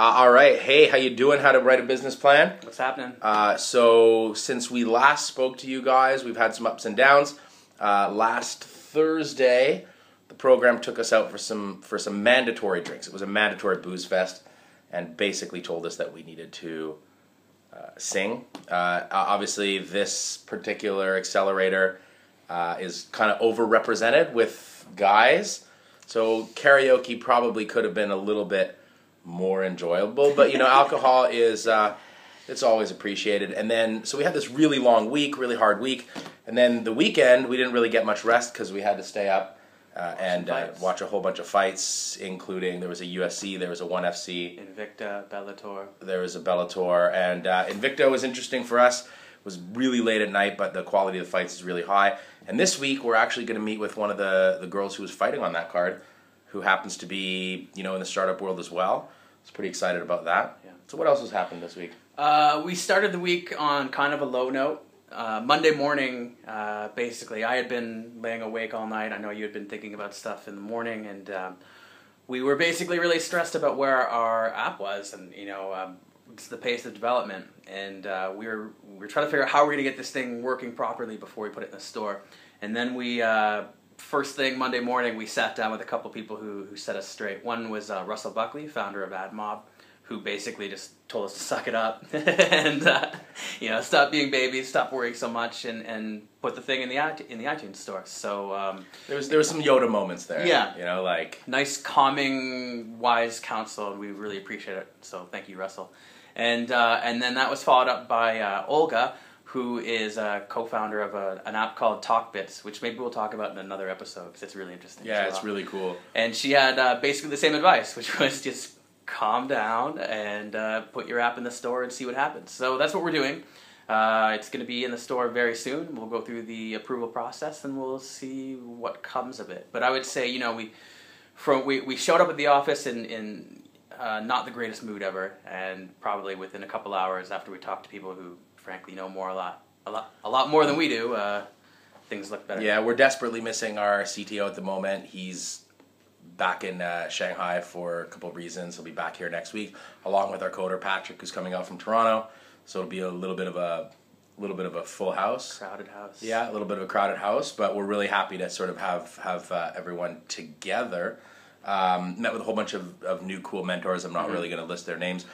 All right. Hey, how you doing? How to write a business plan? What's happening? So since we last spoke to you guys, we've had some ups and downs. Last Thursday, the program took us out for some mandatory drinks. It was a mandatory booze fest, and basically told us that we needed to sing. Obviously, this particular accelerator is kind of overrepresented with guys, so karaoke probably could have been a little bit more enjoyable, but alcohol is it's always appreciated. And then so we had this really long week, really hard week, and then the weekend we didn't really get much rest because we had to stay up and watch a whole bunch of fights, including there was a UFC, there was a 1FC, Invicta, Bellator. There was a Bellator, and Invicta was interesting for us. It was really late at night, but the quality of the fights is really high. And this week we're actually going to meet with one of the girls who was fighting on that card, who happens to be in the startup world as well. I was pretty excited about that. Yeah. So what else has happened this week? We started the week on kind of a low note. Monday morning, basically, I had been laying awake all night. I know you had been thinking about stuff in the morning, and we were basically really stressed about where our app was, and just the pace of development. And we were trying to figure out how we're going to get this thing working properly before we put it in the store. And then we first thing Monday morning, we sat down with a couple people who set us straight. One was Russell Buckley, founder of AdMob, who basically just told us to suck it up and stop being babies, stop worrying so much, and put the thing in the iTunes store. So there was some Yoda moments there. Yeah, like nice, calming, wise counsel, and we really appreciate it. So thank you, Russell. And then that was followed up by Olga, who is a co-founder of an app called TalkBits, which maybe we'll talk about in another episode because it's really interesting. Yeah, it's really cool. And she had basically the same advice, which was just calm down and put your app in the store and see what happens. So that's what we're doing. It's going to be in the store very soon. We'll go through the approval process and we'll see what comes of it. But I would say, we showed up at the office in not the greatest mood ever, and probably within a couple hours after we talked to people who frankly know a lot more than we do, things look better. Yeah, we're desperately missing our CTO at the moment. He's back in Shanghai for a couple of reasons. He'll be back here next week, along with our coder Patrick, who's coming out from Toronto. So it'll be a little bit of a full house, crowded house. Yeah, a little bit of a crowded house, but we're really happy to sort of have everyone together. Met with a whole bunch of new cool mentors. I'm not really going to list their names.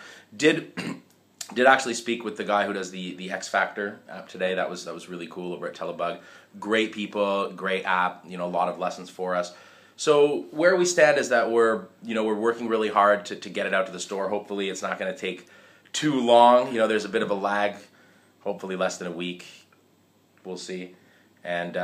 Did actually speak with the guy who does the X Factor app today. That was really cool over at Telebug. Great people, great app. A lot of lessons for us. So where we stand is that we're working really hard to get it out to the store. Hopefully it's not going to take too long. There's a bit of a lag. Hopefully less than a week. We'll see. And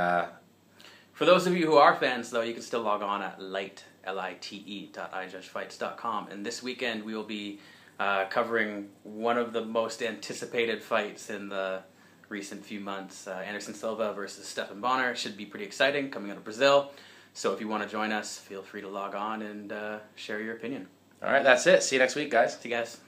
for those of you who are fans, though, you can still log on at lite.iJudgeFights.com. And this weekend we will be covering one of the most anticipated fights in the recent few months. Anderson Silva versus Stephan Bonner should be pretty exciting, coming out of Brazil. So if you want to join us, feel free to log on and share your opinion. All right, that's it. See you next week, guys. See you guys.